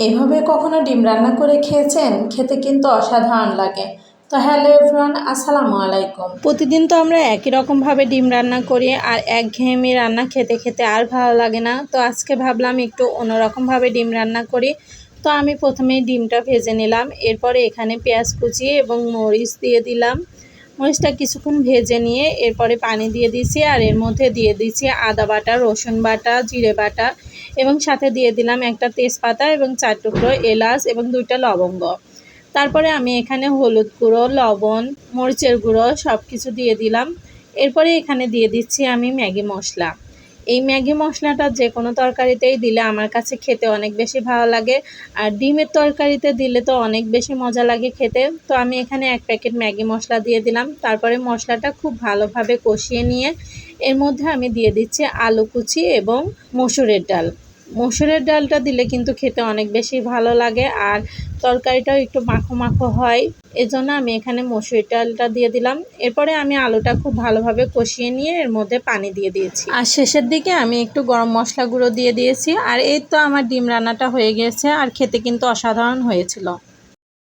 এভাবে কখনো ডিম রান্না করে খেয়েছেন? খেতে কিন্তু অসাধারণ লাগে। তো হ্যালো এভরিওয়ান, আসসালামু আলাইকুম। প্রতিদিন তো আমরা একই রকমভাবে ডিম রান্না করি, আর একঘেয়েমি রান্না খেতে খেতে আর ভালো লাগে না। তো আজকে ভাবলাম একটু অন্যরকমভাবে ডিম রান্না করি। তো আমি প্রথমেই ডিমটা ভেজে নিলাম, এরপরে এখানে পেঁয়াজ কুচি এবং মরিচ দিয়ে দিলাম। মরিচটা কিছুক্ষণ ভেজে নিয়ে এরপরে পানি দিয়ে দিচ্ছি, আর এর মধ্যে দিয়ে দিচ্ছি আদা বাটা, রসুন বাটা, জিরে বাটা এবং সাথে দিয়ে দিলাম একটা তেজপাতা এবং 4 টুকরো এলাচ এবং 2টা লবঙ্গ। তারপরে আমি এখানে হলুদ গুঁড়ো, লবণ, মরিচের গুঁড়ো সব কিছু দিয়ে দিলাম। এরপরে এখানে দিয়ে দিচ্ছি আমি ম্যাগি মশলা। এই ম্যাগি মশলাটা যে কোনো তরকারিতেই দিলে আমার কাছে খেতে অনেক বেশি ভালো লাগে, আর ডিমের তরকারিতে দিলে তো অনেক বেশি মজা লাগে খেতে। তো আমি এখানে 1 প্যাকেট ম্যাগি মশলা দিয়ে দিলাম। তারপরে মশলাটা খুব ভালোভাবে কষিয়ে নিয়ে এর মধ্যে আমি দিয়ে দিচ্ছি আলু কুচি এবং মসুরের ডাল। মসুরের ডালটা দিলে কিন্তু খেতে অনেক বেশি ভালো লাগে, আর তরকারিটাও একটু মাখো মাখো হয়। এজন্য আমি এখানে মসুরের ডালটা দিয়ে দিলাম। এরপরে আমি আলুটা খুব ভালোভাবে কষিয়ে নিয়ে এর মধ্যে পানি দিয়ে দিয়েছি, আর শেষের দিকে আমি একটু গরম মশলা গুঁড়ো দিয়ে দিয়েছি। আর এই তো আমার ডিম রান্নাটা হয়ে গেছে, আর খেতে কিন্তু অসাধারণ হয়েছিল।